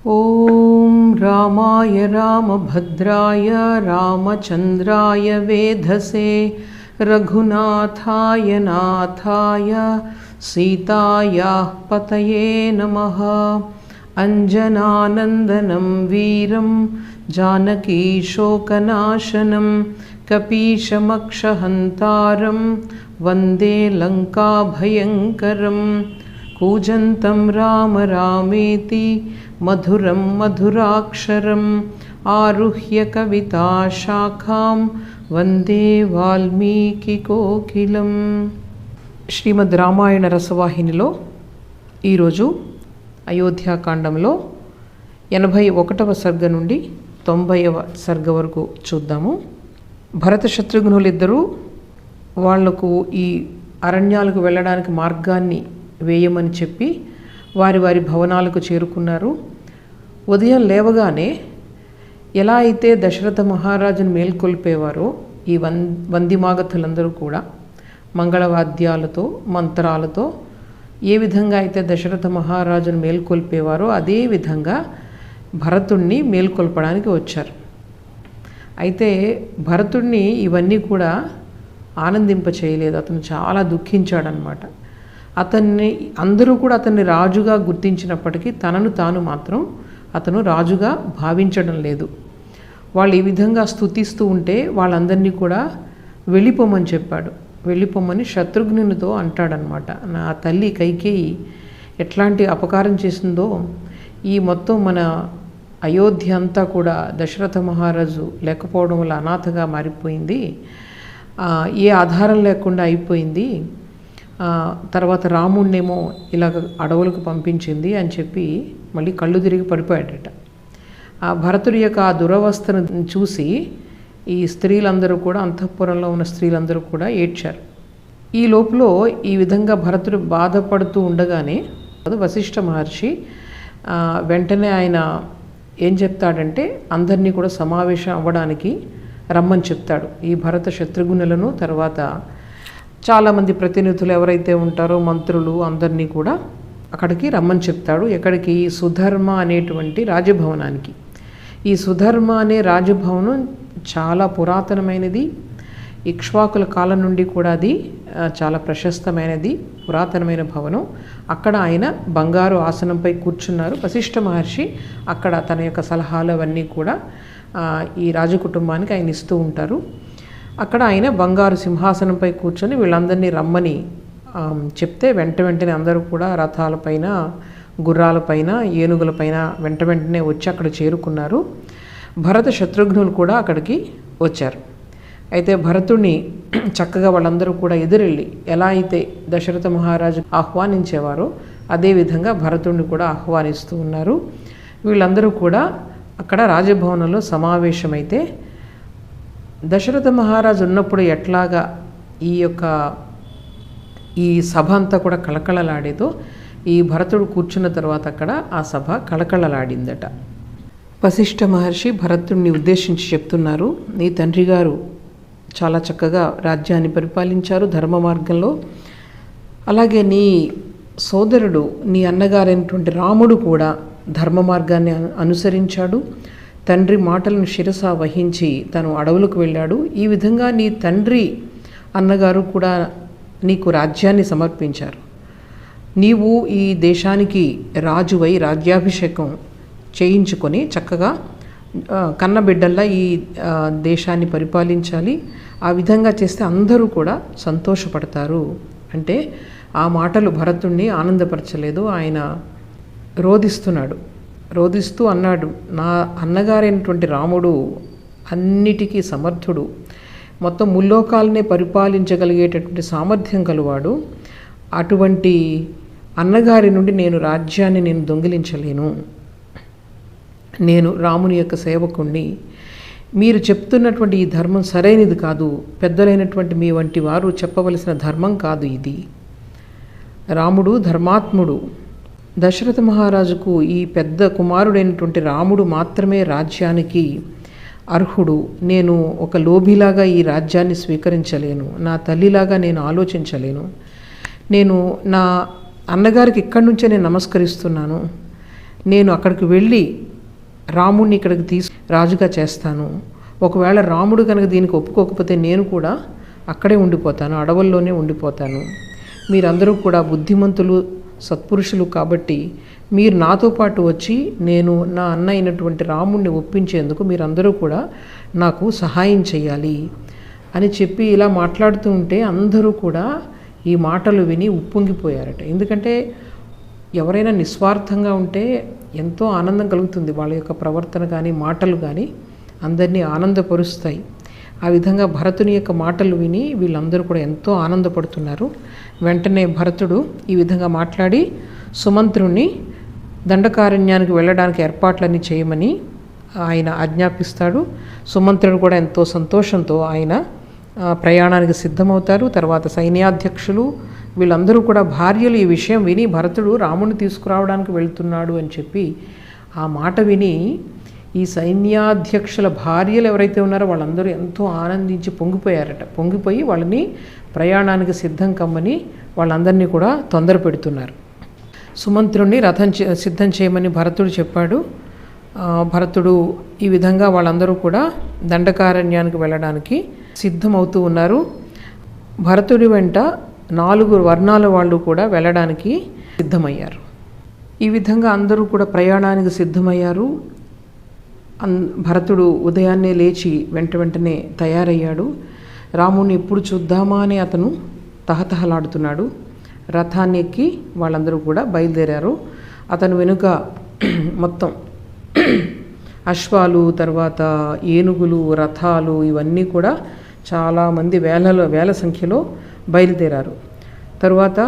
ॐ रामाय रामभद्राय रामचन्द्राय वेधसे रघुनाथाय नाथाय सीतायाः पतये नमः। अञ्जनानन्दनं वीरं जानकीशोकनाशनं कपीशमक्षहन्तारं वन्दे लङ्काभयङ्करं। कूजन्तं राम रामेति मधुरं मधुराक्षरम् आरुह्य कविताशाखां वन्दे వాల్మీకికోకిలం. శ్రీమద్ రామాయణ రసవాహినిలో ఈరోజు అయోధ్యాకాండంలో 81వ సర్గ నుండి 90వ సర్గ వరకు చూద్దాము. భరత శత్రుఘ్నులిద్దరూ వాళ్లకు ఈ అరణ్యాలకు వెళ్ళడానికి మార్గాన్ని వేయమని చెప్పి వారి వారి భవనాలకు చేరుకున్నారు. ఉదయం లేవగానే ఎలా అయితే దశరథ మహారాజును మేల్కొల్పేవారో ఈ వందిమాగతులందరూ కూడా మంగళవాద్యాలతో మంత్రాలతో ఏ విధంగా అయితే దశరథ మహారాజును మేల్కొల్పేవారో అదే విధంగా భరతుణ్ణి మేల్కొల్పడానికి వచ్చారు. అయితే భరతుణ్ణి ఇవన్నీ కూడా ఆనందింప చేయలేదు. అతను చాలా దుఃఖించాడనమాట. అందరూ కూడా అతన్ని రాజుగా గుర్తించినప్పటికీ తనను తాను మాత్రం అతను రాజుగా భావించడం లేదు. వాళ్ళు ఈ విధంగా స్తుతిస్తూ ఉంటే వాళ్ళందరినీ కూడా వెళ్ళిపోమని చెప్పాడు. వెళ్ళిపోమని శత్రుఘ్నునితో అంటాడనమాట. నా తల్లి కైకేయి ఎట్లాంటి అపకారం చేసిందో, ఈ మొత్తం మన అయోధ్య అంతా కూడా దశరథ మహారాజు లేకపోవడం వల్ల అనాథగా మారిపోయింది, ఏ ఆధారం లేకుండా అయిపోయింది. తర్వాత రాముణ్ణేమో ఇలాగ అడవులకు పంపించింది అని చెప్పి మళ్ళీ కళ్ళు తిరిగి పడిపోయాడట. ఆ భరతుడి యొక్క ఆ దురవస్థను చూసి ఈ స్త్రీలందరూ కూడా, అంతఃపురంలో ఉన్న స్త్రీలందరూ కూడా ఏడ్చారు. ఈ లోపల ఈ విధంగా భరతుడు బాధపడుతూ ఉండగానే వశిష్ఠ మహర్షి వెంటనే ఆయన ఏం చెప్తాడంటే అందరినీ కూడా సమావేశం అవ్వడానికి రమ్మని చెప్తాడు. ఈ భరత శత్రుఘ్నులను, తర్వాత చాలామంది ప్రతినిధులు ఎవరైతే ఉంటారో మంత్రులు అందరినీ కూడా అక్కడికి రమ్మని చెప్తాడు. ఎక్కడికి? సుధర్మ అనేటువంటి రాజభవనానికి. ఈ సుధర్మ అనే రాజభవనం చాలా పురాతనమైనది. ఇక్ష్వాకుల కాలం నుండి కూడా అది చాలా ప్రశస్తమైనది, పురాతనమైన భవనం. అక్కడ ఆయన బంగారు ఆసనంపై కూర్చున్నారు. వశిష్ఠ మహర్షి అక్కడ తన యొక్క సలహాలు అవన్నీ కూడా ఈ రాజకుటుంబానికి ఆయన ఇస్తూ ఉంటారు. అక్కడ ఆయన బంగారు సింహాసనంపై కూర్చొని వీళ్ళందరినీ రమ్మని చెప్తే వెంటనే అందరూ కూడా రథాలపైన, గుర్రాలపైన, ఏనుగులపైన వెంటనే వచ్చి అక్కడ చేరుకున్నారు. భరత శత్రుఘ్నులు కూడా అక్కడికి వచ్చారు. అయితే భరతుడిని చక్కగా వాళ్ళందరూ కూడా ఎదురెళ్ళి ఎలా అయితే దశరథ మహారాజు ఆహ్వానించేవారో అదేవిధంగా భరతుడిని కూడా ఆహ్వానిస్తూ ఉన్నారు. వీళ్ళందరూ కూడా అక్కడ రాజభవనంలో సమావేశమైతే దశరథ మహారాజు ఉన్నప్పుడు ఎట్లాగా ఈ సభ అంతా కూడా కళకళలాడేదో, ఈ భరతుడు కూర్చున్న తర్వాత అక్కడ ఆ సభ కళకళలాడిందట. వశిష్ఠ మహర్షి భరతుడిని ఉద్దేశించి చెప్తున్నారు, నీ తండ్రి గారు చాలా చక్కగా రాజ్యాన్ని పరిపాలించారు ధర్మ మార్గంలో. అలాగే నీ సోదరుడు, నీ అన్నగారైనటువంటి రాముడు కూడా ధర్మ మార్గాన్ని అనుసరించాడు. తండ్రి మాటలను శిరస వహించి తను అడవులకు వెళ్ళాడు. ఈ విధంగా నీ తండ్రి అన్నగారు కూడా నీకు రాజ్యాన్ని సమర్పించారు. నీవు ఈ దేశానికి రాజువై రాజ్యాభిషేకం చేయించుకొని చక్కగా కన్నబిడ్డల్లా ఈ దేశాన్ని పరిపాలించాలి. ఆ విధంగా చేస్తే అందరూ కూడా సంతోషపడతారు అంటే ఆ మాటలు భరతుణ్ణి ఆనందపరచలేదు. ఆయన రోదిస్తూ అన్నాడు, నా అన్నగారైనటువంటి రాముడు అన్నిటికీ సమర్థుడు, మొత్తం ముల్లోకాలనే పరిపాలించగలిగేటటువంటి సామర్థ్యం కలవాడు. అటువంటి అన్నగారి నుండి నేను రాజ్యాన్ని దొంగిలించలేను. నేను రాముని యొక్క సేవకుణ్ణి. మీరు చెప్తున్నటువంటి ఈ ధర్మం సరైనది కాదు. పెద్దలైనటువంటి మీ వంటి వారు చెప్పవలసిన ధర్మం కాదు ఇది. రాముడు ధర్మాత్ముడు. దశరథ మహారాజుకు ఈ పెద్ద కుమారుడైనటువంటి రాముడు మాత్రమే రాజ్యానికి అర్హుడు. నేను ఒక లోభిలాగా ఈ రాజ్యాన్ని స్వీకరించలేను. నా తల్లిలాగా నేను ఆలోచించలేను. నేను నా అన్నగారికి ఇక్కడి నుంచే నేను నమస్కరిస్తున్నాను. నేను అక్కడికి వెళ్ళి రాముడిని ఇక్కడికి రాజుగా చేస్తాను. ఒకవేళ రాముడు కనుక దీనికి ఒప్పుకోకపోతే నేను కూడా అక్కడే ఉండిపోతాను, అడవుల్లోనే ఉండిపోతాను. మీరందరూ కూడా బుద్ధిమంతులు, సత్పురుషులు కాబట్టి మీరు నాతో పాటు వచ్చి నేను నా అన్న అయినటువంటి రాముడిని ఒప్పించేందుకు మీరందరూ కూడా నాకు సహాయం చేయాలి అని చెప్పి ఇలా మాట్లాడుతూ ఉంటే అందరూ కూడా ఈ మాటలు విని ఉప్పొంగిపోయారట. ఎందుకంటే ఎవరైనా నిస్వార్థంగా ఉంటే ఎంతో ఆనందం కలుగుతుంది. వాళ్ళ యొక్క ప్రవర్తన కానీ మాటలు కానీ అందరినీ ఆనందపరుస్తాయి. ఆ విధంగా భరతుని యొక్క మాటలు విని వీళ్ళందరూ కూడా ఎంతో ఆనందపడుతున్నారు. వెంటనే భరతుడు ఈ విధంగా మాట్లాడి సుమంత్రుణ్ణి దండకారణ్యానికి వెళ్ళడానికి ఏర్పాట్లన్నీ చేయమని ఆయన ఆజ్ఞాపిస్తాడు. సుమంత్రుడు కూడా ఎంతో సంతోషంతో ఆయన ప్రయాణానికి సిద్ధమవుతారు. తర్వాత సైన్యాధ్యక్షులు వీళ్ళందరూ కూడా భార్యలు ఈ విషయం విని భరతుడు రాముని తీసుకురావడానికి వెళ్తున్నాడు అని చెప్పి ఆ మాట విని ఈ సైన్యాధ్యక్షుల భార్యలు ఎవరైతే ఉన్నారో వాళ్ళందరూ ఎంతో ఆనందించి పొంగిపోయారట. పొంగిపోయి వాళ్ళని ప్రయాణానికి సిద్ధం కమ్మని వాళ్ళందరినీ కూడా తొందర పెడుతున్నారు. సుమంత్రుణ్ణి రథం సిద్ధం చేయమని భరతుడు చెప్పాడు. భరతుడు ఈ విధంగా వాళ్ళందరూ కూడా దండకారణ్యానికి వెళ్ళడానికి సిద్ధమవుతూ ఉన్నారు. భరతుడి వెంట 4 వర్ణాల వాళ్ళు కూడా వెళ్ళడానికి సిద్ధమయ్యారు. ఈ విధంగా అందరూ కూడా ప్రయాణానికి సిద్ధమయ్యారు. భరతుడు ఉదయాన్నే లేచి వెంటనే తయారయ్యాడు. రాముడిని ఎప్పుడు చూద్దామా అని అతను తహతహలాడుతున్నాడు. రథాన్ని ఎక్కి వాళ్ళందరూ కూడా బయలుదేరారు. అతను వెనుక మొత్తం అశ్వాలు, తర్వాత ఏనుగులు, రథాలు ఇవన్నీ కూడా చాలామంది వేల సంఖ్యలో బయలుదేరారు. తరువాత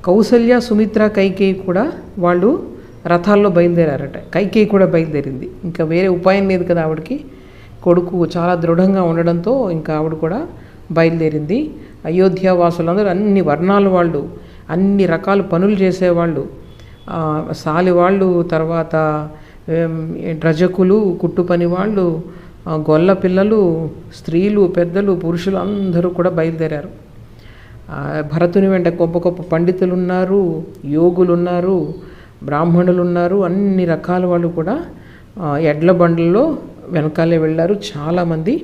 కౌసల్య, సుమిత్ర, కైకేయి కూడా వాళ్ళు రథాల్లో బయలుదేరారట. కైకేయి కూడా బయలుదేరింది. ఇంకా వేరే ఉపాయం లేదు కదా ఆవిడకి. కొడుకు చాలా దృఢంగా ఉండడంతో ఇంకా ఆవిడ కూడా బయలుదేరింది. అయోధ్య వాసులందరూ అన్ని వర్ణాల వాళ్ళు, అన్ని రకాల పనులు చేసేవాళ్ళు, సాలివాళ్ళు, తర్వాత రజకులు, కుట్టు పని వాళ్ళు, గొల్ల పిల్లలు, స్త్రీలు, పెద్దలు, పురుషులు అందరూ కూడా బయలుదేరారు. భరతుని వెంట గొప్ప గొప్ప పండితులు ఉన్నారు, యోగులు ఉన్నారు, బ్రాహ్మణులు ఉన్నారు, అన్ని రకాల వాళ్ళు కూడా ఎడ్ల బండ్లలో వెనకాలే వెళ్ళారు చాలామంది.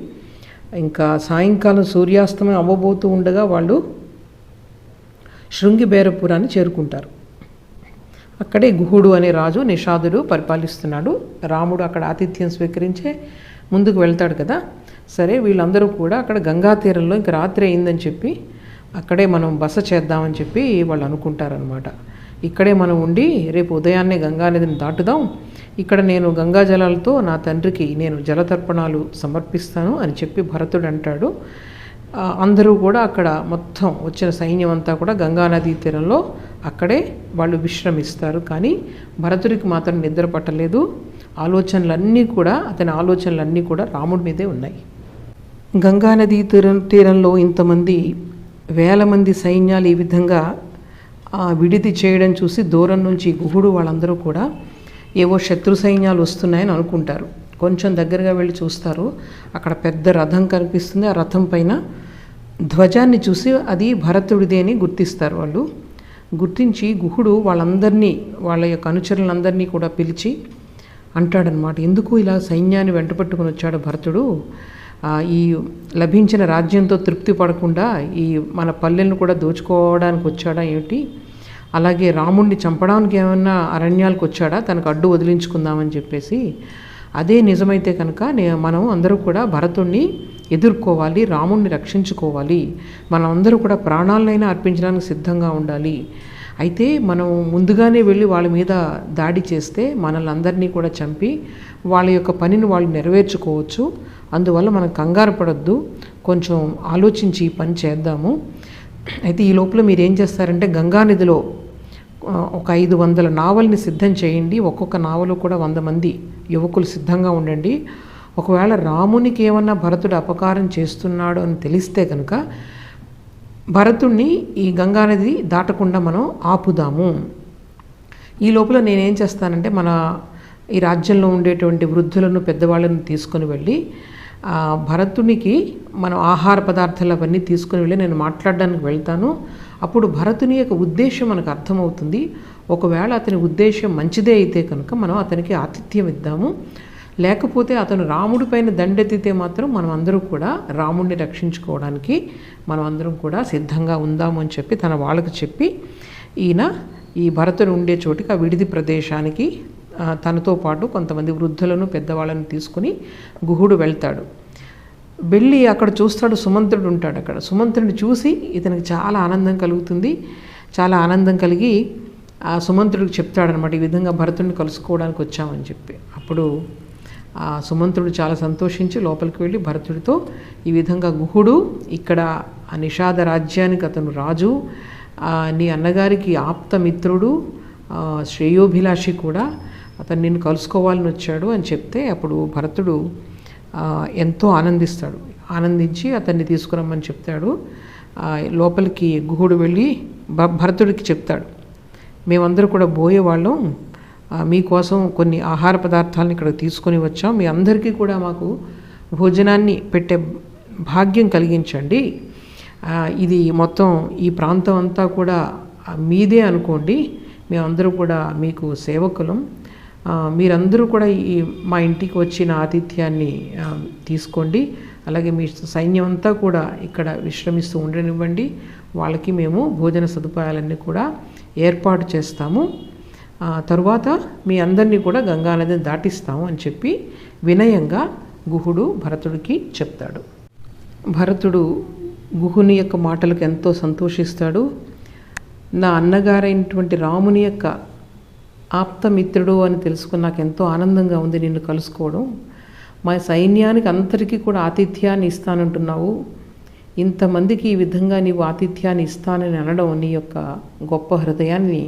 ఇంకా సాయంకాలం సూర్యాస్తమయం అవ్వబోతూ ఉండగా వాళ్ళు శృంగిబేరపురాన్ని చేరుకుంటారు. అక్కడే గుహుడు అనే రాజు నిషాదుడు పరిపాలిస్తున్నాడు. రాముడు అక్కడ ఆతిథ్యం స్వీకరించే ముందుకు వెళ్తాడు కదా. సరే, వీళ్ళందరూ కూడా అక్కడ గంగా తీరంలో ఇంక రాత్రి అయిందని చెప్పి అక్కడే మనం బస చేద్దామని చెప్పి వాళ్ళు అనుకుంటారనమాట. ఇక్కడే మనం ఉండి రేపు ఉదయాన్నే గంగానదిని దాటుదాం, ఇక్కడ నేను గంగా జలాలతో నా తండ్రికి నేను జలతర్పణాలు సమర్పిస్తాను అని చెప్పి భరతుడు అంటాడు. అందరూ కూడా అక్కడ మొత్తం వచ్చిన సైన్యం అంతా కూడా గంగానదీ తీరంలో అక్కడే వాళ్ళు విశ్రమిస్తారు. కానీ భరతుడికి మాత్రం నిద్ర పట్టలేదు. అతని ఆలోచనలన్నీ కూడా రాముడి మీదే ఉన్నాయి. గంగానదీ తీరంలో ఇంతమంది వేల మంది సైన్యాలు ఈ విధంగా విడిది చేయడం చూసి దూరం నుంచి గుహుడు వాళ్ళందరూ కూడా ఏవో శత్రు సైన్యాలు వస్తున్నాయని అనుకుంటారు. కొంచెం దగ్గరగా వెళ్ళి చూస్తారు. అక్కడ పెద్ద రథం కనిపిస్తుంది. ఆ రథం పైన ధ్వజాన్ని చూసి అది భరతుడిదే అని గుర్తిస్తారు. వాళ్ళు గుర్తించి గుహుడు వాళ్ళందరినీ, వాళ్ళ యొక్క అనుచరులందరినీ కూడా పిలిచి అంటాడనమాట, ఎందుకు ఇలా సైన్యాన్ని వెంటపట్టుకుని వచ్చాడు భరతుడు? ఈ లభించిన రాజ్యంతో తృప్తి పడకుండా ఈ మన పల్లెలను కూడా దోచుకోవడానికి వచ్చాడా ఏమిటి? అలాగే రాముణ్ణి చంపడానికి ఏమన్నా అరణ్యాలకు వచ్చాడా, తనకు అడ్డు వదిలించుకుందామని చెప్పేసి. అదే నిజమైతే కనుక మనం అందరూ కూడా భరతుణ్ణి ఎదుర్కోవాలి, రాముణ్ణి రక్షించుకోవాలి, మనం అందరూ కూడా ప్రాణాలనైనా అర్పించడానికి సిద్ధంగా ఉండాలి. అయితే మనం ముందుగానే వెళ్ళి వాళ్ళ మీద దాడి చేస్తే మనల్ని అందరినీ కూడా చంపి వాళ్ళ యొక్క పనిని వాళ్ళు నెరవేర్చుకోవచ్చు. అందువల్ల మనం కంగారు పడొద్దు, కొంచెం ఆలోచించి ఈ పని చేద్దాము. అయితే ఈ లోపల మీరు ఏం చేస్తారంటే గంగానదిలో ఒక 500 నావల్ని సిద్ధం చేయండి. ఒక్కొక్క నావలో కూడా 100 మంది యువకులు సిద్ధంగా ఉండండి. ఒకవేళ రామునికి ఏమన్నా భరతుడు అపకారం చేస్తున్నాడు అని తెలిస్తే కనుక భరతుణ్ణి ఈ గంగానది దాటకుండా మనం ఆపుదాము. ఈ లోపల నేనేం చేస్తానంటే ఈ రాజ్యంలో ఉండేటువంటి వృద్ధులను, పెద్దవాళ్ళను తీసుకొని వెళ్ళి భరతునికి మనం ఆహార పదార్థాలు అవన్నీ తీసుకుని వెళ్ళి నేను మాట్లాడడానికి వెళ్తాను. అప్పుడు భరతుని యొక్క ఉద్దేశం మనకు అర్థమవుతుంది. ఒకవేళ అతని ఉద్దేశం మంచిదే అయితే కనుక మనం అతనికి ఆతిథ్యం ఇద్దాము, లేకపోతే అతను రాముడి పైన దండెత్తితే మాత్రం మనం అందరూ కూడా రాముడిని రక్షించుకోవడానికి మనం అందరం కూడా సిద్ధంగా ఉందాము అని చెప్పి తన వాళ్ళకు చెప్పి ఈయన ఈ భరతుడు ఉండే చోటికి ఆ విడిది ప్రదేశానికి తనతో పాటు కొంతమంది వృద్ధులను పెద్దవాళ్ళను తీసుకుని గుహుడు వెళ్తాడు. వెళ్ళి అక్కడ చూస్తాడు, సుమంత్రుడు ఉంటాడు అక్కడ. సుమంత్రుడిని చూసి ఇతనికి చాలా ఆనందం కలుగుతుంది. చాలా ఆనందం కలిగి ఆ సుమంత్రుడికి చెప్తాడనమాట, ఈ విధంగా భరతుడిని కలుసుకోవడానికి వచ్చామని చెప్పి. అప్పుడు ఆ సుమంత్రుడు చాలా సంతోషించి లోపలికి వెళ్ళి భరతుడితో ఈ విధంగా గుహుడు ఇక్కడ ఆ నిషాద రాజ్యానికి అతను రాజు, నీ అన్నగారికి ఆప్తమిత్రుడు, శ్రేయోభిలాషి కూడా, అతను నిన్ను కలుసుకోవాలని వచ్చాడు అని చెప్తే అప్పుడు భరతుడు ఎంతో ఆనందిస్తాడు. ఆనందించి అతన్ని తీసుకురమ్మని చెప్తాడు. లోపలికి గుహుడు వెళ్ళి భరతుడికి చెప్తాడు, మేమందరూ కూడా పోయేవాళ్ళం, మీకోసం కొన్ని ఆహార పదార్థాలను ఇక్కడ తీసుకొని వచ్చాం, మీ అందరికీ కూడా మాకు భోజనాన్ని పెట్టే భాగ్యం కలిగించండి, ఇది మొత్తం ఈ ప్రాంతం అంతా కూడా మీదే అనుకోండి, మేమందరూ కూడా మీకు సేవకులం, మీరందరూ కూడా ఈ మా ఇంటికి వచ్చిన ఆతిథ్యాన్ని తీసుకోండి, అలాగే మీ సైన్యం అంతా కూడా ఇక్కడ విశ్రమిస్తూ ఉండనివ్వండి, వాళ్ళకి మేము భోజన సదుపాయాలన్నీ కూడా ఏర్పాటు చేస్తాము, తరువాత మీ అందరినీ కూడా గంగానదిని దాటిస్తాము అని చెప్పి వినయంగా గుహుడు భరతుడికి చెప్తాడు. భరతుడు గుహుని యొక్క మాటలకు ఎంతో సంతోషిస్తాడు. నా అన్నగారైనటువంటి రాముని యొక్క ఆప్తమిత్రుడు అని తెలుసుకుని నాకు ఎంతో ఆనందంగా ఉంది నిన్ను కలుసుకోవడం, మా సైన్యానికి అందరికీ కూడా ఆతిథ్యాన్ని ఇస్తానంటున్నావు, ఇంతమందికి ఈ విధంగా నీవు ఆతిథ్యాన్ని ఇస్తానని అనడం నీ యొక్క గొప్ప హృదయాన్ని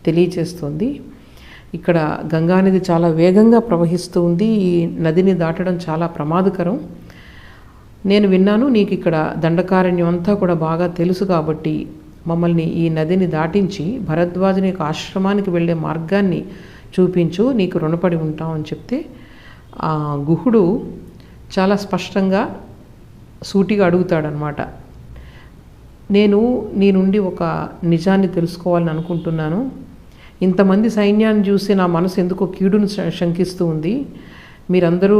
తెలియచేస్తుంది. ఇక్కడ గంగానది చాలా వేగంగా ప్రవహిస్తూ ఉంది, ఈ నదిని దాటడం చాలా ప్రమాదకరం, నేను విన్నాను నీకు ఇక్కడ దండకారణ్యం అంతా కూడా బాగా తెలుసు కాబట్టి మమ్మల్ని ఈ నదిని దాటించి భరద్వాజుని యొక్క ఆశ్రమానికి వెళ్ళే మార్గాన్ని చూపించు, నీకు రుణపడి ఉంటామని చెప్తే గుహుడు చాలా స్పష్టంగా సూటిగా అడుగుతాడనమాట, నేను నీ నుండి ఒక నిజాన్ని తెలుసుకోవాలని అనుకుంటున్నాను, ఇంతమంది సైన్యాన్ని చూసి నా మనసు ఎందుకో కీడును శంకిస్తూ ఉంది, మీరందరూ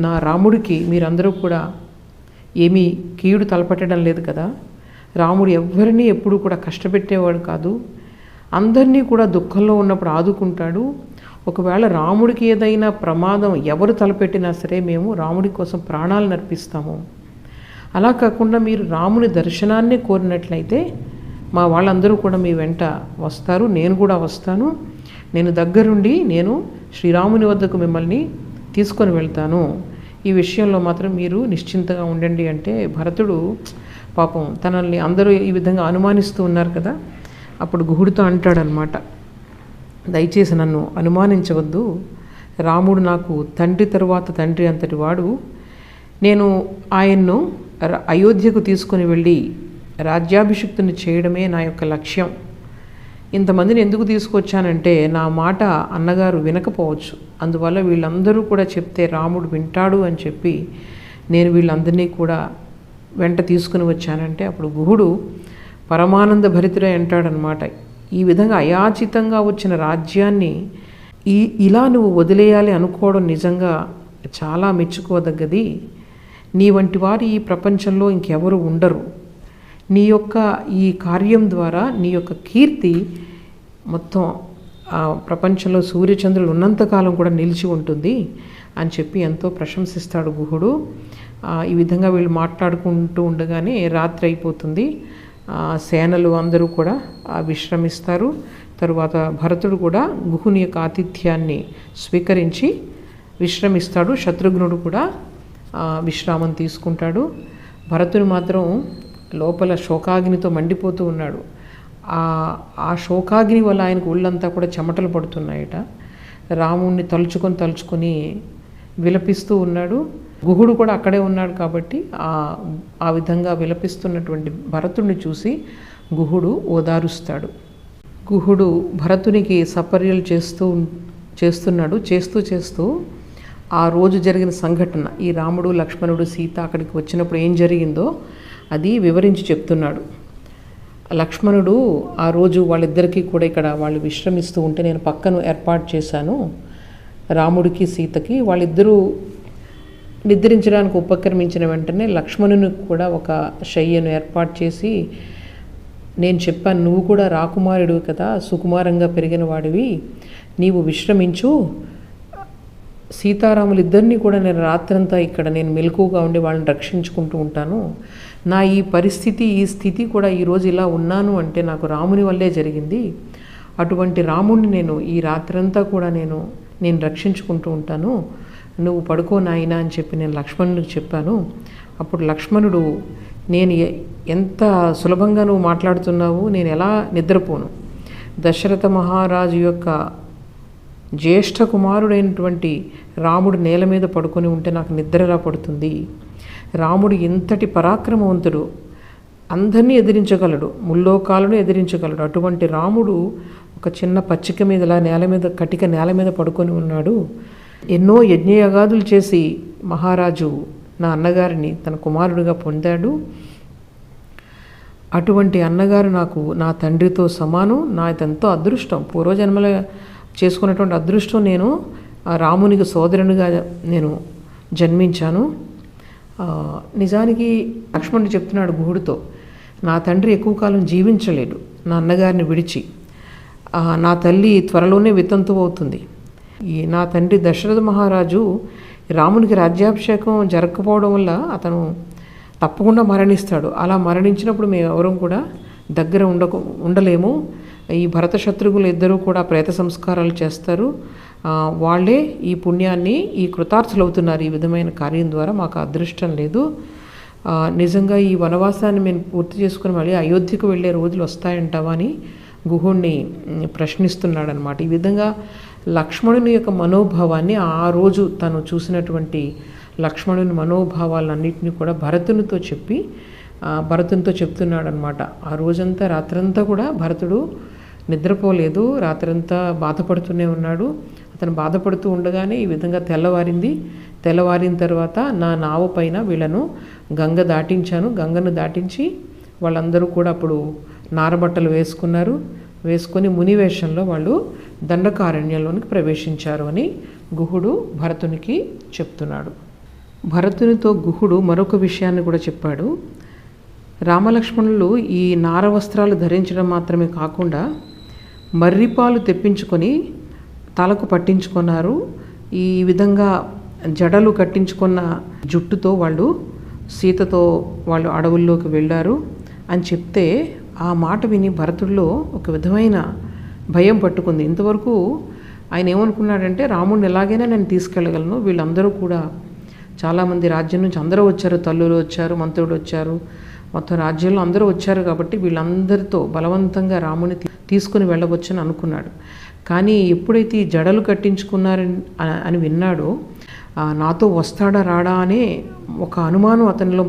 నా రాముడికి మీరందరూ కూడా ఏమీ కీడు తలపెట్టడం లేదు కదా, రాముడు ఎవ్వరినీ ఎప్పుడూ కూడా కష్టపెట్టేవాడు కాదు, అందరినీ కూడా దుఃఖంలో ఉన్నప్పుడు ఆదుకుంటాడు, ఒకవేళ రాముడికి ఏదైనా ప్రమాదం ఎవరు తలపెట్టినా సరే మేము రాముడి కోసం ప్రాణాలను అర్పిస్తాము, అలా కాకుండా మీరు రాముని దర్శనాన్ని కోరినట్లయితే మా వాళ్ళందరూ కూడా మీ వెంట వస్తారు, నేను కూడా వస్తాను, నేను దగ్గరుండి నేను శ్రీరాముని వద్దకు మిమ్మల్ని తీసుకొని వెళ్తాను, ఈ విషయంలో మాత్రం మీరు నిశ్చింతగా ఉండండి అంటే భరతుడు పాపం తనల్ని అందరూ ఈ విధంగా అనుమానిస్తూ ఉన్నారు కదా, అప్పుడు గుహుడితో అంటాడనమాట, దయచేసి నన్ను అనుమానించవద్దు, రాముడు నాకు తండ్రి తరువాత తండ్రి అంతటి వాడు, నేను ఆయన్ను అయోధ్యకు తీసుకుని వెళ్ళి రాజ్యాభిషిక్తుని చేయడమే నా యొక్క లక్ష్యం, ఇంతమందిని ఎందుకు తీసుకొచ్చానంటే నా మాట అన్నగారు వినకపోవచ్చు, అందువల్ల వీళ్ళందరూ కూడా చెప్తే రాముడు వింటాడు అని చెప్పి నేను వీళ్ళందరినీ కూడా వెంట తీసుకుని వచ్చానంటే అప్పుడు గుహుడు పరమానంద భరితుడై అంటాడనమాట, ఈ విధంగా అయాచితంగా వచ్చిన రాజ్యాన్ని ఇలా నువ్వు వదిలేయాలి అనుకోవడం నిజంగా చాలా మెచ్చుకోదగ్గది, నీ వంటి వారు ఈ ప్రపంచంలో ఇంకెవరు ఉండరు, నీ యొక్క ఈ కార్యం ద్వారా నీ యొక్క కీర్తి మొత్తం ప్రపంచంలో సూర్యచంద్రులు ఉన్నంతకాలం కూడా నిలిచి ఉంటుంది అని చెప్పి ఎంతో ప్రశంసిస్తాడు గుహుడు. ఈ విధంగా వీళ్ళు మాట్లాడుకుంటూ ఉండగానే రాత్రి అయిపోతుంది, సేనలు అందరూ కూడా విశ్రమిస్తారు. తరువాత భరతుడు కూడా గుహుని యొక్క ఆతిథ్యాన్ని స్వీకరించి విశ్రమిస్తాడు, శత్రుఘ్నుడు కూడా విశ్రామం తీసుకుంటాడు. భరతుడు మాత్రం లోపల శోకాగ్నితో మండిపోతూ ఉన్నాడు. ఆ శోకాగ్ని వల్ల ఆయనకు ఒళ్ళంతా కూడా చెమటలు పడుతున్నాయట. రాముణ్ణి తలుచుకొని విలపిస్తూ ఉన్నాడు. గుహుడు కూడా అక్కడే ఉన్నాడు కాబట్టి ఆ విధంగా విలపిస్తున్నటువంటి భరతుడిని చూసి గుహుడు ఓదారుస్తాడు. గుహుడు భరతునికి సపర్యలు చేస్తూ ఆ రోజు జరిగిన సంఘటన, ఈ రాముడు లక్ష్మణుడు సీత అక్కడికి వచ్చినప్పుడు ఏం జరిగిందో అది వివరించి చెప్తున్నాడు. లక్ష్మణుడు ఆ రోజు వాళ్ళిద్దరికీ కూడా ఇక్కడ వాళ్ళు విశ్రమిస్తూ ఉంటే నేను పక్కన ఏర్పాటు చేశాను. రాముడికి సీతకి వాళ్ళిద్దరూ నిద్రించడానికి ఉపక్రమించిన వెంటనే లక్ష్మణునికి కూడా ఒక శయ్యను ఏర్పాటు చేసి, నేను చెప్పాను, నువ్వు కూడా రాకుమారుడు కదా, సుకుమారంగా పెరిగిన వాడివి, నీవు విశ్రమించు, సీతారాములిద్దరినీ కూడా నేను రాత్రంతా ఇక్కడ నేను మెలకువగా ఉండి వాళ్ళని రక్షించుకుంటూ ఉంటాను. నా ఈ పరిస్థితి, ఈ స్థితి కూడా ఈరోజు ఇలా ఉన్నాను అంటే నాకు రాముని వల్లే జరిగింది. అటువంటి రాముడిని నేను ఈ రాత్రంతా కూడా నేను రక్షించుకుంటూ ఉంటాను, నువ్వు పడుకో నాయనా అని చెప్పి నేను లక్ష్మణుడికి చెప్పాను. అప్పుడు లక్ష్మణుడు, నేను ఎంత సులభంగా నువ్వు మాట్లాడుతున్నావు, నేను ఎలా నిద్రపోను, దశరథ మహారాజు యొక్క జ్యేష్ఠ కుమారుడైనటువంటి రాముడు నేల మీద పడుకొని ఉంటే నాకు నిద్రలా పడుతుంది. రాముడు ఎంతటి పరాక్రమవంతుడు, అందరినీ ఎదిరించగలడు, ముల్లోకాలను ఎదిరించగలడు. అటువంటి రాముడు ఒక చిన్న పచ్చిక మీద ఇలా నేల మీద, కటిక నేల మీద పడుకొని ఉన్నాడు. ఎన్నో యజ్ఞయాగాదులు చేసి మహారాజు నా అన్నగారిని తన కుమారుడిగా పొందాడు. అటువంటి అన్నగారు నాకు నా తండ్రితో సమానం, నా ఇదంతో అదృష్టం, పూర్వజన్మల చేసుకున్నటువంటి అదృష్టం. నేను రామునికి సోదరునిగా నేను జన్మించాను. నిజానికి లక్ష్మణుడు చెప్తున్నాడు గుహుడితో, నా తండ్రి ఎక్కువ కాలం జీవించలేడు నా అన్నగారిని విడిచి, నా తల్లి త్వరలోనే వితంతు అవుతుంది. నా తండ్రి దశరథ మహారాజు రామునికి రాజ్యాభిషేకం జరగకపోవడం వల్ల అతను తప్పకుండా మరణిస్తాడు. అలా మరణించినప్పుడు మేము ఎవరం కూడా దగ్గర ఉండలేము. ఈ భరత శత్రుఘ్నులు ఇద్దరూ కూడా ప్రేత సంస్కారాలు చేస్తారు. వాళ్ళే ఈ పుణ్యాన్ని, ఈ కృతార్థులు అవుతున్నారు ఈ విధమైన కార్యం ద్వారా. మాకు అదృష్టం లేదు. నిజంగా ఈ వనవాసాన్ని మేము పూర్తి చేసుకుని మళ్ళీ అయోధ్యకు వెళ్ళే రోజులు వస్తాయంటావా అని గుహుణ్ణి ప్రశ్నిస్తున్నాడు అనమాట. ఈ విధంగా లక్ష్మణుని యొక్క మనోభావాన్ని, ఆ రోజు తను చూసినటువంటి లక్ష్మణుని మనోభావాలన్నింటినీ కూడా భరతునితో చెప్తున్నాడు అనమాట. ఆ రోజంతా రాత్రంతా కూడా భరతుడు నిద్రపోలేదు, రాత్రంతా బాధపడుతూనే ఉన్నాడు. అతను బాధపడుతూ ఉండగానే ఈ విధంగా తెల్లవారిన తర్వాత నా నావ పైన వీళ్ళను గంగ దాటించాను. గంగను దాటించి వాళ్ళందరూ కూడా అప్పుడు నారబట్టలు వేసుకొని మునివేషంలో వాళ్ళు దండకారణ్యంలోనికి ప్రవేశించారు అని గుహుడు భరతునికి చెప్తున్నాడు. భరతునితో గుహుడు మరొక విషయాన్ని కూడా చెప్పాడు. రామలక్ష్మణులు ఈ నార వస్త్రాలు ధరించడం మాత్రమే కాకుండా మర్రిపాలు తెప్పించుకొని తలకు పట్టించుకున్నారు. ఈ విధంగా జడలు కట్టించుకున్న జుట్టుతో వాళ్ళు సీతతో వాళ్ళు అడవుల్లోకి వెళ్ళారు అని చెప్తే, ఆ మాట విని భరతుడిలో ఒక విధమైన భయం పట్టుకుంది. ఇంతవరకు ఆయన ఏమనుకున్నాడంటే, రాముడిని ఎలాగైనా నేను తీసుకెళ్ళగలను, వీళ్ళందరూ కూడా చాలామంది రాజ్యం నుంచి అందరూ వచ్చారు, తల్లులు వచ్చారు, మంత్రులు వచ్చారు, మొత్తం రాజ్యంలో అందరూ వచ్చారు కాబట్టి వీళ్ళందరితో బలవంతంగా రాముని తీసుకుని వెళ్ళవచ్చని అనుకున్నాడు. కానీ ఎప్పుడైతే ఈ జడలు కట్టించుకున్నారని విన్నాడో, నాతో వస్తాడా రాడా అనే ఒక అనుమానం అతనిలో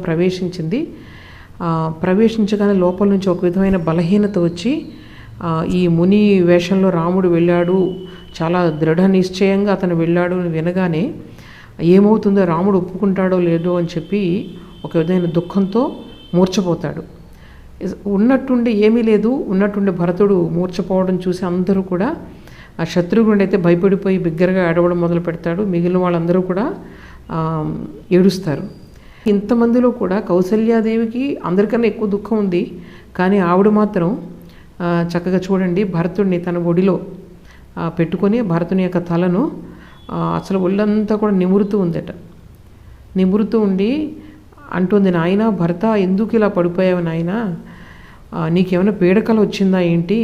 ప్రవేశించగానే లోపల నుంచి ఒక విధమైన బలహీనత వచ్చి, ఈ ముని వేషంలో రాముడు వెళ్ళాడు, చాలా దృఢ నిశ్చయంగా అతను వెళ్ళాడు అని వినగానే ఏమవుతుందో, రాముడు ఒప్పుకుంటాడో లేదో అని చెప్పి ఒక విధమైన దుఃఖంతో మూర్ఛపోతాడు. ఉన్నట్టుండి ఏమీ లేదు, ఉన్నట్టుండి భరతుడు మూర్ఛపోవడం చూసి అందరూ కూడా, ఆ శత్రుఘ్నుడు అయితే భయపడిపోయి బిగ్గరగా ఏడవడం మొదలు పెడతాడు. మిగిలిన వాళ్ళందరూ కూడా ఏడుస్తారు. ఇంతమందిలో కూడా కౌసల్యాదేవికి అందరికన్నా ఎక్కువ దుఃఖం ఉంది. కానీ ఆవిడ మాత్రం చక్కగా చూడండి, భరతుడిని తన ఒడిలో పెట్టుకొని భరతుని యొక్క తలను అసలు ఒళ్ళంతా కూడా నిమురుతూ ఉండి అంటుంది, నాయనా భరత, ఎందుకు ఇలా పడిపోయావు నాయనా, నీకేమైనా పీడకలు వచ్చిందా ఏంటి,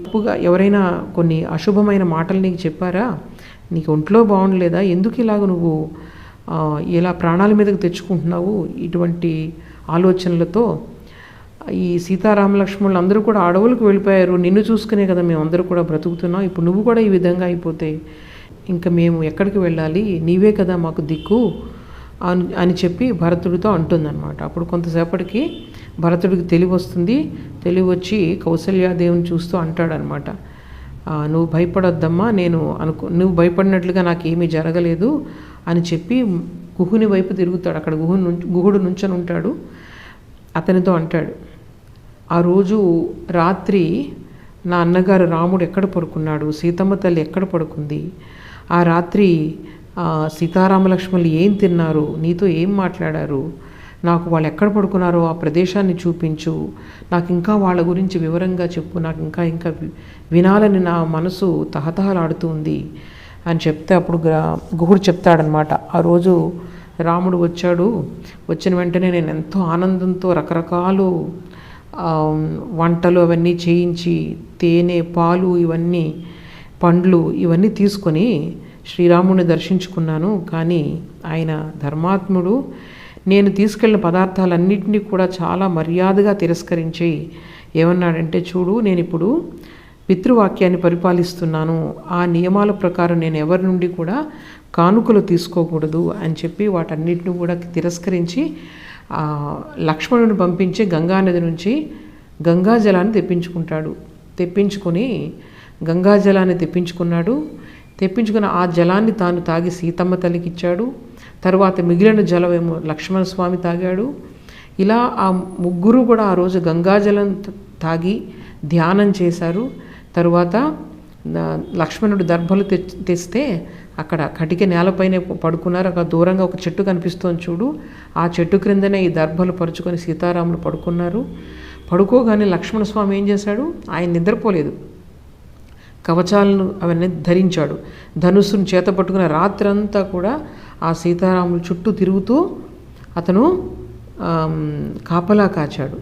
తప్పుగా ఎవరైనా కొన్ని అశుభమైన మాటలు నీకు చెప్పారా, నీకు ఒంట్లో బాగుండలేదా, ఎందుకు ఇలాగ నువ్వు ఇలా ప్రాణాల మీదకి తెచ్చుకుంటున్నావు ఇటువంటి ఆలోచనలతో. ఈ సీతారామలక్ష్మణులు అందరూ కూడా అడవులకు వెళ్ళిపోయారు, నిన్ను చూసుకునే కదా మేమందరూ కూడా బ్రతుకుతున్నాం, ఇప్పుడు నువ్వు కూడా ఈ విధంగా అయిపోతే ఇంకా మేము ఎక్కడికి వెళ్ళాలి, నీవే కదా మాకు దిక్కు అని చెప్పి భరతుడితో అంటుందన్నమాట. అప్పుడు కొంతసేపటికి భరతుడికి తెలివి వచ్చి కౌసల్యాదేవిని చూస్తూ అంటాడనమాట, నువ్వు భయపడొద్దమ్మా, నువ్వు భయపడినట్లుగా నాకేమీ జరగలేదు అని చెప్పి గుహుని వైపు తిరుగుతాడు. అక్కడ గుహుడు నుంచొని ఉంటాడు. అతనితో అంటాడు, ఆ రోజు రాత్రి నా అన్నగారు రాముడు ఎక్కడ పడుకున్నాడు, సీతమ్మ తల్లి ఎక్కడ పడుకుంది, ఆ రాత్రి సీతారామలక్ష్మణులు ఏం తిన్నారు, నీతో ఏం మాట్లాడారు, నాకు వాళ్ళు ఎక్కడ పడుకున్నారో ఆ ప్రదేశాన్ని చూపించు, నాకు ఇంకా వాళ్ళ గురించి వివరంగా చెప్పు, నాకు ఇంకా ఇంకా వినాలని నా మనసు తహతహలాడుతుంది అని చెప్తే అప్పుడు గుహుడు చెప్తాడనమాట. ఆ రోజు రాముడు వచ్చాడు, వచ్చిన వెంటనే నేను ఎంతో ఆనందంతో రకరకాలు వంటలు అవన్నీ చేయించి తేనె పాలు ఇవన్నీ పండ్లు ఇవన్నీ తీసుకొని శ్రీరాముడిని దర్శించుకున్నాను. కానీ ఆయన ధర్మాత్ముడు, నేను తీసుకెళ్ళిన పదార్థాలన్నింటినీ కూడా చాలా మర్యాదగా తిరస్కరించి ఏమన్నాడంటే, చూడు నేను ఇప్పుడు పితృవాక్యాన్ని పరిపాలిస్తున్నాను, ఆ నియమాల ప్రకారం నేను ఎవరి నుండి కూడా కానుకలు తీసుకోకూడదు అని చెప్పి వాటన్నిటిని కూడా తిరస్కరించి లక్ష్మణుని పంపించి గంగానది నుంచి గంగాజలాన్ని తెప్పించుకొని గంగాజలాన్ని తెప్పించుకుని ఆ జలాన్ని తాను తాగి సీతమ్మ తల్లికి ఇచ్చాడు. తర్వాత మిగిలిన జలమేమో లక్ష్మణస్వామి తాగాడు. ఇలా ఆ ముగ్గురు కూడా ఆ రోజు గంగాజలం తాగి ధ్యానం చేశారు. తరువాత లక్ష్మణుడు దర్భలు తెస్తే అక్కడ కటిక నేలపైనే పడుకున్నారు. అక్కడ దూరంగా ఒక చెట్టు కనిపిస్తోంది చూడు, ఆ చెట్టు క్రిందనే ఈ దర్భలు పరుచుకొని సీతారాములు పడుకున్నారు. పడుకోగానే లక్ష్మణస్వామి ఏం చేశాడు, ఆయన నిద్రపోలేదు, కవచాలను అవన్నీ ధరించాడు. ధనుస్సును చేత పట్టుకున్న రాత్రంతా కూడా ఆ సీతారాములు చుట్టూ తిరుగుతూ అతను కాపలా కాచాడు.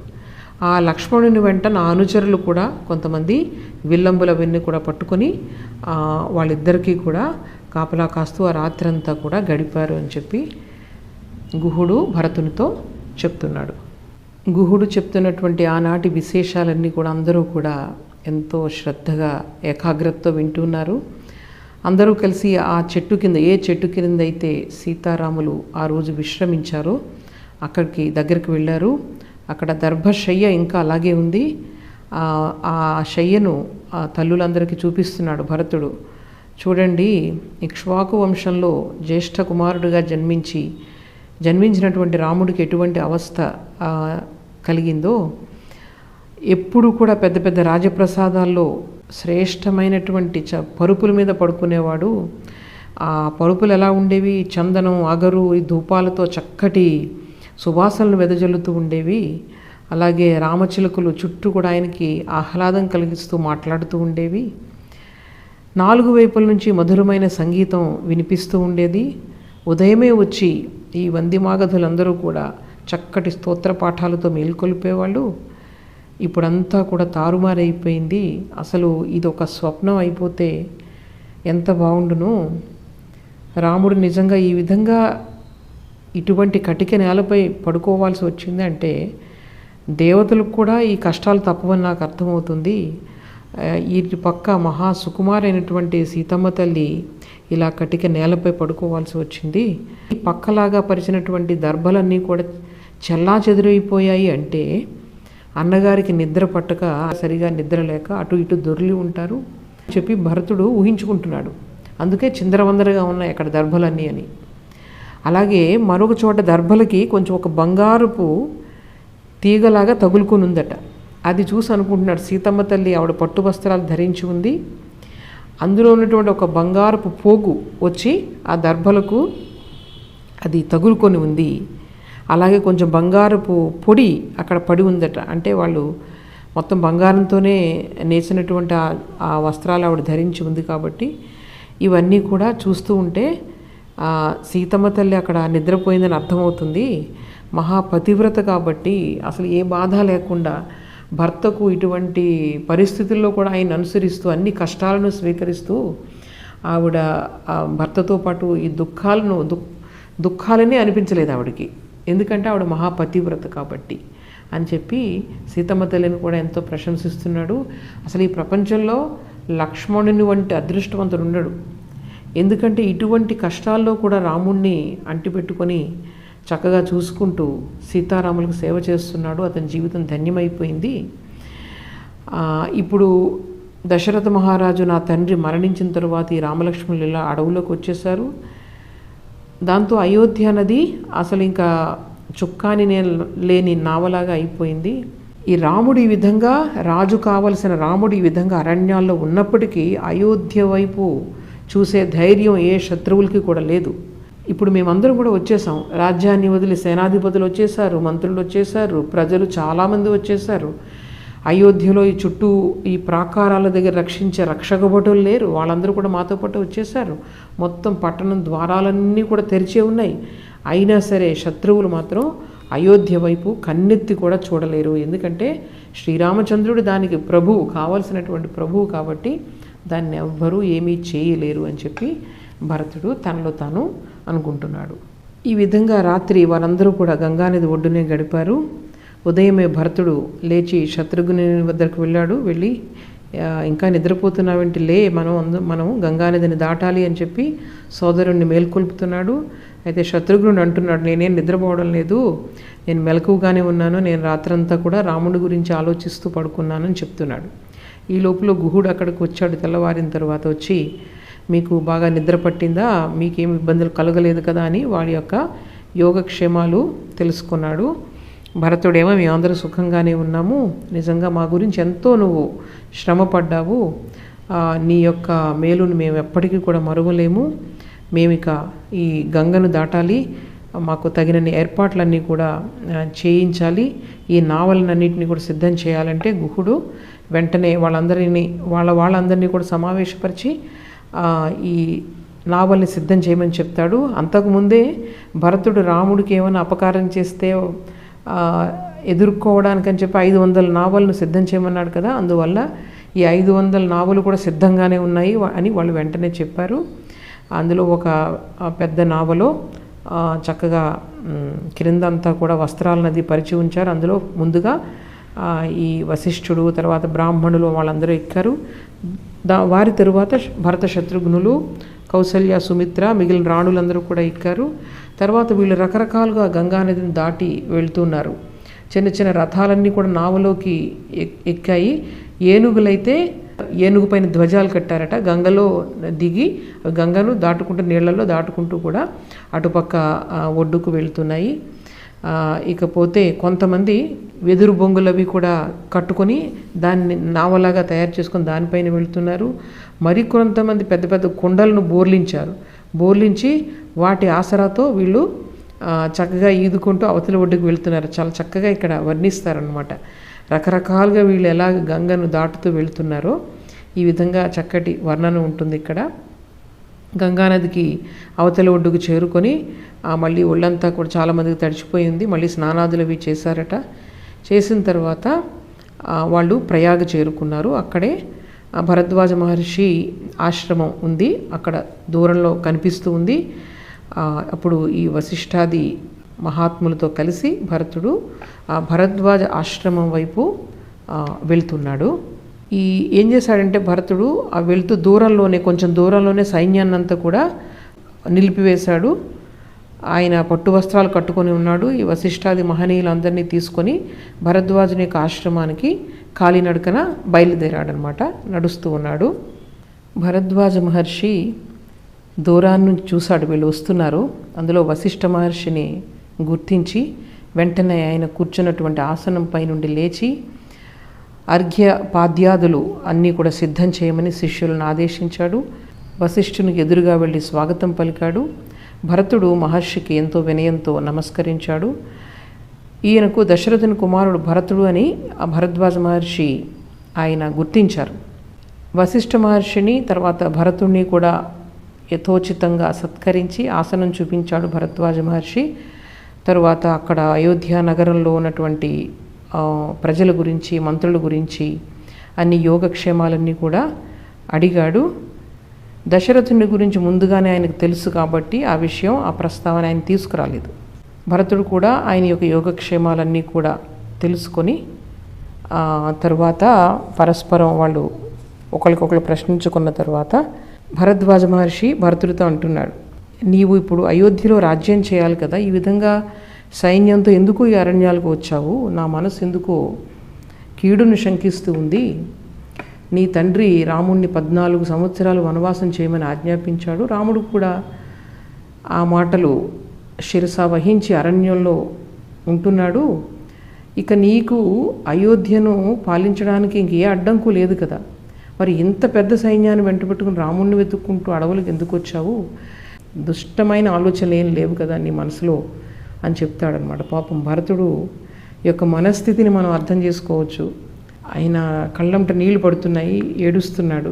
ఆ లక్ష్మణుని వెంట నా అనుచరులు కూడా కొంతమంది విల్లంబులవన్నీ కూడా పట్టుకొని వాళ్ళిద్దరికీ కూడా కాపలా కాస్తూ ఆ రాత్రంతా కూడా గడిపారు అని చెప్పి గుహుడు భరతునితో చెప్తున్నాడు. గుహుడు చెప్తున్నటువంటి ఆనాటి విశేషాలన్నీ కూడా అందరూ కూడా ఎంతో శ్రద్ధగా ఏకాగ్రతతో వింటున్నారు. అందరూ కలిసి ఆ చెట్టు కింద, ఏ చెట్టు కింద అయితే సీతారాములు ఆ రోజు విశ్రమించారో అక్కడికి దగ్గరికి వెళ్ళారు. అక్కడ దర్భశయ్య ఇంకా అలాగే ఉంది. ఆ శయ్యను ఆ తల్లులందరికీ చూపిస్తున్నాడు భరతుడు. చూడండి, ఇక్ష్వాకు వంశంలో జ్యేష్ఠ కుమారుడిగా జన్మించినటువంటి రాముడికి ఎటువంటి అవస్థ కలిగిందో. ఎప్పుడు కూడా పెద్ద పెద్ద రాజప్రసాదాల్లో శ్రేష్టమైనటువంటి పరుపుల మీద పడుకునేవాడు. ఆ పరుపులు ఎలా ఉండేవి, చందనం అగరు ఈ ధూపాలతో చక్కటి సువాసనలు వెదజల్లుతూ ఉండేవి. అలాగే రామచిలుకలు చుట్టూ కూడా ఆయనకి ఆహ్లాదం కలిగిస్తూ మాట్లాడుతూ ఉండేవి. 4 వైపుల నుంచి మధురమైన సంగీతం వినిపిస్తూ ఉండేది. ఉదయమే వచ్చి ఈ వందిమాగధులందరూ కూడా చక్కటి స్తోత్ర పాఠాలతో మేల్కొల్పేవాళ్ళు. ఇప్పుడంతా కూడా తారుమారైపోయింది. అసలు ఇది ఒక స్వప్నం అయిపోతే ఎంత బాగుండును. రాముడు నిజంగా ఈ విధంగా ఇటువంటి కటిక నేలపై పడుకోవాల్సి వచ్చింది అంటే దేవతలకు కూడా ఈ కష్టాలు తప్పవని నాకు అర్థమవుతుంది. ఇటు పక్క మహా సుకుమారైనటువంటి సీతమ్మ తల్లి ఇలా కటిక నేలపై పడుకోవాల్సి వచ్చింది. ఈ పక్కలాగా పరిచినటువంటి దర్భలన్నీ కూడా చెల్లా చెదిరైపోయాయి అంటే అన్నగారికి నిద్ర పట్టక, సరిగా నిద్ర లేక అటు ఇటు దొర్లి ఉంటారు చెప్పి భరతుడు ఊహించుకుంటున్నాడు. అందుకే చిందరవందరగా ఉన్నాయి అక్కడ దర్భలన్నీ అని. అలాగే మరొక చోట దర్భలకి కొంచెం ఒక బంగారుపు తీగలాగా తగులుకొని ఉందట. అది చూసి అనుకుంటున్నాడు, సీతమ్మ తల్లి ఆవిడ పట్టు వస్త్రాలు ధరించి ఉంది, అందులో ఉన్నటువంటి ఒక బంగారపు పోగు వచ్చి ఆ దర్భలకు అది తగులుకొని ఉంది. అలాగే కొంచెం బంగారపు పొడి అక్కడ పడి ఉందట. అంటే వాళ్ళు మొత్తం బంగారంతోనే నేసినటువంటి ఆ వస్త్రాలు ఆవిడ ధరించి ఉంది కాబట్టి ఇవన్నీ కూడా చూస్తూ ఉంటే సీతమ్మ తల్లి అక్కడ నిద్రపోయిందని అర్థమవుతుంది. మహాపతివ్రత కాబట్టి అసలు ఏ బాధ లేకుండా భర్తకు ఇటువంటి పరిస్థితుల్లో కూడా ఆయన అనుసరిస్తూ అన్ని కష్టాలను స్వీకరిస్తూ ఆవిడ భర్తతో పాటు ఈ దుఃఖాలనే అనిపించలేదు ఆవిడకి. ఎందుకంటే ఆవిడ మహాపతివ్రత కాబట్టి అని చెప్పి సీతమ్మ తల్లిని కూడా ఎంతో ప్రశంసిస్తున్నాడు. అసలు ఈ ప్రపంచంలో లక్ష్మణుని వంటి అదృష్టవంతుడు ఉండడు. ఎందుకంటే ఇటువంటి కష్టాల్లో కూడా రాముణ్ణి అంటిపెట్టుకొని చక్కగా చూసుకుంటూ సీతారాములకు సేవ చేస్తున్నాడు. అతని జీవితం ధన్యమైపోయింది. ఇప్పుడు దశరథ మహారాజు నా తండ్రి మరణించిన తరువాత ఈ రామలక్ష్మణులు ఇలా అడవులోకి వచ్చేసారు. దాంతో అయోధ్య నది అసలు ఇంకా చుక్కాని లేని నావలాగా అయిపోయింది. ఈ రాముడు ఈ విధంగా రాజు కావలసిన రాముడు ఈ విధంగా అరణ్యాల్లో ఉన్నప్పటికీ అయోధ్య వైపు చూసే ధైర్యం ఏ శత్రువులకి కూడా లేదు. ఇప్పుడు మేమందరం కూడా వచ్చేసాం. రాజ్యాన్ని వదిలి సేనాధిపతులు వచ్చేసారు, మంత్రులు వచ్చేసారు, ప్రజలు చాలామంది వచ్చేసారు. అయోధ్యలో ఈ చుట్టూ ఈ ప్రాకారాల దగ్గర రక్షించే రక్షక భటులు లేరు, వాళ్ళందరూ కూడా మాతో పాటు వచ్చేసారు. మొత్తం పట్టణం ద్వారాలన్నీ కూడా తెరిచే ఉన్నాయి. అయినా సరే శత్రువులు మాత్రం అయోధ్య వైపు కన్నెత్తి కూడా చూడలేరు. ఎందుకంటే శ్రీరామచంద్రుడు దానికి ప్రభువు, కావలసినటువంటి ప్రభువు కాబట్టి దాన్ని ఎవ్వరూ ఏమీ చేయలేరు అని చెప్పి భరతుడు తనలో తాను అనుకుంటున్నాడు. ఈ విధంగా రాత్రి వారందరూ కూడా గంగానది ఒడ్డునే గడిపారు. ఉదయమే భరతుడు లేచి శత్రుఘ్నుని వద్దకు వెళ్ళాడు. వెళ్ళి ఇంకా నిద్రపోతున్నావేంటి, లే, మనం గంగానదిని దాటాలి అని చెప్పి సోదరుణ్ణి మేల్కొల్పుతున్నాడు. అయితే శత్రుఘ్నుడు అంటున్నాడు, నేనేం నిద్రపోవడం లేదు, నేను మెలకువగానే ఉన్నాను, నేను రాత్రంతా కూడా రాముడి గురించి ఆలోచిస్తూ పడుకున్నానని చెప్తున్నాడు. ఈ లోపల గుహుడు అక్కడికి వచ్చాడు. తెల్లవారిన తర్వాత వచ్చి, మీకు బాగా నిద్ర పట్టిందా, మీకేం ఇబ్బందులు కలగలేదు కదా అని వాడి యొక్క యోగక్షేమాలు తెలుసుకున్నాడు. భరతుడేమో, మేమందరూ సుఖంగానే ఉన్నాము, నిజంగా మా గురించి ఎంతో నువ్వు శ్రమపడ్డావు, నీ యొక్క మేలును మేము ఎప్పటికీ కూడా మరువలేము, మేమిక ఈ గంగను దాటాలి, మాకు తగినన్ని ఏర్పాట్లన్నీ కూడా చేయించాలి, ఈ నావలనన్నింటినీ కూడా సిద్ధం చేయాలంటే గుహుడు వెంటనే వాళ్ళందరినీ కూడా సమావేశపరిచి ఈ నావల్ని సిద్ధం చేయమని చెప్తాడు. అంతకుముందే భరతుడు రాముడికి ఏమైనా అపకారం చేస్తే ఎదుర్కోవడానికని చెప్పి 500 నావలను సిద్ధం చేయమన్నాడు కదా, అందువల్ల ఈ 500 నావలు కూడా సిద్ధంగానే ఉన్నాయి అని వాళ్ళు వెంటనే చెప్పారు. అందులో ఒక పెద్ద నావలో చక్కగా క్రిందంతా కూడా వస్త్రాలనది పరిచి ఉంచారు. అందులో ముందుగా ఈ వశిష్ఠుడు, తర్వాత బ్రాహ్మణులు వాళ్ళందరూ ఎక్కారు. వారి తరువాత భరత శత్రుఘ్నులు, కౌసల్య, సుమిత్ర, మిగిలిన రాణులందరూ కూడా ఎక్కారు. తర్వాత వీళ్ళు రకరకాలుగా గంగానదిని దాటి వెళ్తున్నారు. చిన్న చిన్న రథాలన్నీ కూడా నావలోకి ఎక్కాయి. ఏనుగులైతే ఏనుగు పైన ధ్వజాలు కట్టారట. గంగలో దిగి గంగను దాటుకుంటూ, నీళ్లలో దాటుకుంటూ కూడా అటుపక్క ఒడ్డుకు వెళ్తున్నాయి. ఇకపోతే కొంతమంది వెదురు బొంగులవి కూడా కట్టుకొని దాన్ని నావలాగా తయారు చేసుకొని దానిపైన వెళ్తున్నారు. మరికొంతమంది పెద్ద పెద్ద కుండలను బోర్లించి వాటి ఆసరాతో వీళ్ళు చక్కగా ఈదుకుంటూ అవతల ఒడ్డుకు వెళ్తున్నారు. చాలా చక్కగా ఇక్కడ వర్ణిస్తారనమాట. రకరకాలుగా వీళ్ళు ఎలా గంగను దాటుతూ వెళ్తున్నారో ఈ విధంగా చక్కటి వర్ణన ఉంటుంది ఇక్కడ. గంగానదికి అవతల ఒడ్డుకు చేరుకొని మళ్ళీ ఒళ్ళంతా కూడా చాలామందికి తడిచిపోయింది. మళ్ళీ స్నానాదులు అవి చేశారట. చేసిన తర్వాత వాళ్ళు ప్రయాగ చేరుకున్నారు. అక్కడే భరద్వాజ మహర్షి ఆశ్రమం ఉంది, అక్కడ దూరంలో కనిపిస్తూ ఉంది. అప్పుడు ఈ వశిష్ఠాది మహాత్ములతో కలిసి భరతుడు భరద్వాజ ఆశ్రమం వైపు వెళ్తున్నాడు. ఏం చేశాడంటే భరతుడు వెళ్తూ కొంచెం దూరంలోనే సైన్యాన్నంతా కూడా నిలిపివేశాడు. ఆయన పట్టు వస్త్రాలు కట్టుకొని ఉన్నాడు. ఈ వశిష్ఠాది మహనీయులందరినీ తీసుకొని భరద్వాజుని యొక్క ఆశ్రమానికి కాలినడకన బయలుదేరాడనమాట. నడుస్తూ ఉన్నాడు. భరద్వాజ మహర్షి దూరాన్ని చూశాడు, వీళ్ళు వస్తున్నారు. అందులో వశిష్ఠ మహర్షిని గుర్తించి వెంటనే ఆయన కూర్చున్నటువంటి ఆసనం పై నుండి లేచి అర్ఘ్య పాద్యాదులు అన్నీ కూడా సిద్ధం చేయమని శిష్యులను ఆదేశించాడు. వశిష్ఠునికి ఎదురుగా వెళ్ళి స్వాగతం పలికాడు. భరతుడు మహర్షికి ఎంతో వినయంతో నమస్కరించాడు. ఈయనకు దశరథుని కుమారుడు భరతుడు అని ఆ భరద్వాజ మహర్షి ఆయన గుర్తించారు. వశిష్ఠ మహర్షిని తర్వాత భరతుడిని కూడా యథోచితంగా సత్కరించి ఆసనం చూపించాడు భరద్వాజ మహర్షి. తరువాత అక్కడ అయోధ్య నగరంలో ఉన్నటువంటి ప్రజల గురించి, మంత్రుల గురించి అన్ని యోగక్షేమాలన్నీ కూడా అడిగాడు. దశరథుని గురించి ముందుగానే ఆయనకు తెలుసు కాబట్టి ఆ ప్రస్తావన ఆయన తీసుకురాలేదు. భరతుడు కూడా ఆయన యొక్క యోగక్షేమాలన్నీ కూడా తెలుసుకొని తరువాత పరస్పరం వాళ్ళు ఒకరికొకరు ప్రశ్నించుకున్న తర్వాత భరద్వాజ మహర్షి భరతుడితో అంటున్నాడు, నీవు ఇప్పుడు అయోధ్యలో రాజ్యం చేయాలి కదా, ఈ విధంగా సైన్యంతో ఎందుకు ఈ అరణ్యాలకు వచ్చావు? నా మనసు ఎందుకో కీడును శంకిస్తూ ఉంది. నీ తండ్రి రాముణ్ణి 14 సంవత్సరాలు వనవాసం చేయమని ఆజ్ఞాపించాడు. రాముడు కూడా ఆ మాటలు శిరస వహించి అరణ్యంలో ఉంటున్నాడు. ఇక నీకు అయోధ్యను పాలించడానికి ఇంకే అడ్డంకు లేదు కదా, మరి ఇంత పెద్ద సైన్యాన్ని వెంటబెట్టుకుని రాముణ్ణి వెతుక్కుంటూ అడవులకు ఎందుకు వచ్చావు? దుష్టమైన ఆలోచనలు ఏం లేవు కదా నీ మనసులో అని చెప్తాడనమాట. పాపం భరతుడు యొక్క మనస్థితిని మనం అర్థం చేసుకోవచ్చు. ఆయన కళ్ళంట నీళ్లు పడుతున్నాయి, ఏడుస్తున్నాడు.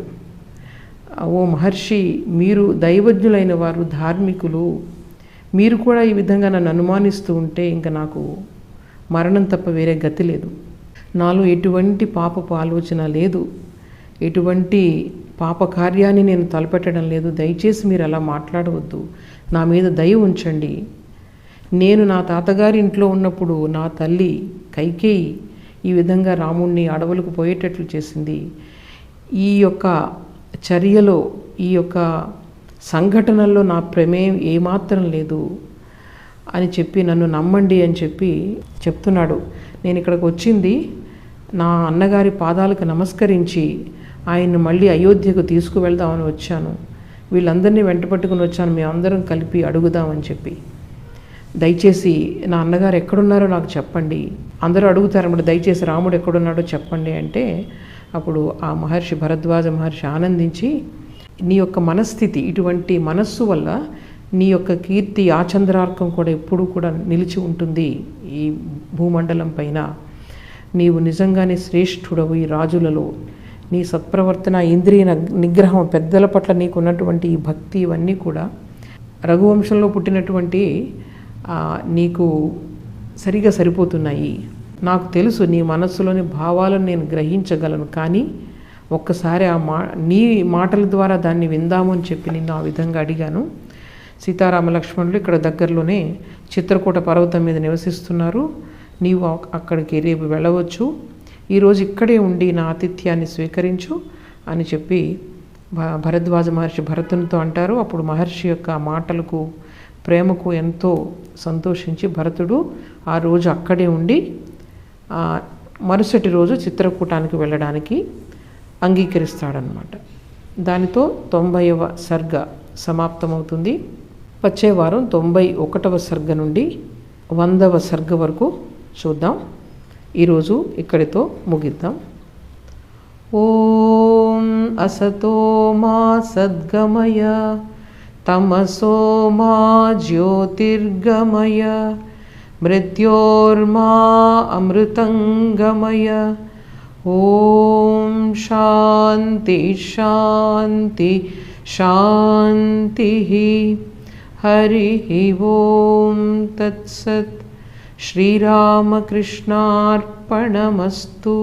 ఓ మహర్షి, మీరు దైవజ్ఞులైన వారు, ధార్మికులు, మీరు కూడా ఈ విధంగా నన్ను అనుమానిస్తూ ఉంటే ఇంకా నాకు మరణం తప్ప వేరే గతి లేదు. నాలో ఎటువంటి పాపపు ఆలోచన లేదు, ఎటువంటి పాప కార్యాన్ని నేను తలపెట్టడం లేదు. దయచేసి మీరు అలా మాట్లాడవద్దు, నా మీద దయ ఉంచండి. నేను నా తాతగారి ఇంట్లో ఉన్నప్పుడు నా తల్లి కైకేయి ఈ విధంగా రాముణ్ణి అడవులకు పోయేటట్లు చేసింది. ఈ యొక్క చర్యలో, ఈ యొక్క సంఘటనల్లో నా ప్రమేయం ఏమాత్రం లేదు అని చెప్పి నన్ను నమ్మండి అని చెప్పి చెప్తున్నాడు. నేను ఇక్కడికి వచ్చింది నా అన్నగారి పాదాలకు నమస్కరించి ఆయన్ని మళ్ళీ అయోధ్యకు తీసుకువెళ్దామని వచ్చాను. వీళ్ళందరినీ వెంట పట్టుకుని వచ్చాను, మేమందరం కలిపి అడుగుదామని చెప్పి. దయచేసి నా అన్నగారు ఎక్కడున్నారో నాకు చెప్పండి. అందరూ అడుగుతారన్నమాట, దయచేసి రాముడు ఎక్కడున్నాడో చెప్పండి అంటే అప్పుడు ఆ మహర్షి, భరద్వాజ మహర్షి ఆనందించి, నీ యొక్క మనస్థితి, ఇటువంటి మనస్సు వల్ల నీ యొక్క కీర్తి ఆచంద్రార్కం కూడా ఎప్పుడూ కూడా నిలిచి ఉంటుంది ఈ భూమండలం పైన. నీవు నిజంగానే శ్రేష్ఠుడవు ఈ రాజులలో. నీ సత్ప్రవర్తన, ఇంద్రియ నిగ్రహం, పెద్దల పట్ల నీకున్నటువంటి ఈ భక్తి, ఇవన్నీ కూడా రఘువంశంలో పుట్టినటువంటి నీకు సరిగా సరిపోతున్నాయి. నాకు తెలుసు నీ మనస్సులోని భావాలను నేను గ్రహించగలను, కానీ ఒక్కసారి నీ మాటల ద్వారా దాన్ని విందాము అని చెప్పి నిన్ను ఆ విధంగా అడిగాను. సీతారామ లక్ష్మణులు ఇక్కడ దగ్గరలోనే చిత్రకూట పర్వతం మీద నివసిస్తున్నారు. నీవు అక్కడికి రేపు వెళ్ళవచ్చు, ఈరోజు ఇక్కడే ఉండి నా ఆతిథ్యాన్ని స్వీకరించు అని చెప్పి భరద్వాజ మహర్షి భరతునితో అంటారు. అప్పుడు మహర్షి యొక్క మాటలకు, ప్రేమకు ఎంతో సంతోషించి భరతుడు ఆ రోజు అక్కడే ఉండి మరుసటి రోజు చిత్రకూటానికి వెళ్ళడానికి అంగీకరిస్తాడనమాట. దానితో 90వ సర్గ సమాప్తమవుతుంది. వచ్చే వారం 91వ సర్గ నుండి 100వ సర్గ వరకు చూద్దాం. ఈరోజు ఇక్కడితో ముగిద్దాం. ఓం అసతో మా సద్గమయ, తమసో మా జ్యోతిర్గమయ, మృత్యోర్మా అమృతంగమయ. ఓం శాంతి శాంతి శాంతి. హరి ఓం తత్సత్. శ్రీరామకృష్ణార్పణమస్తు.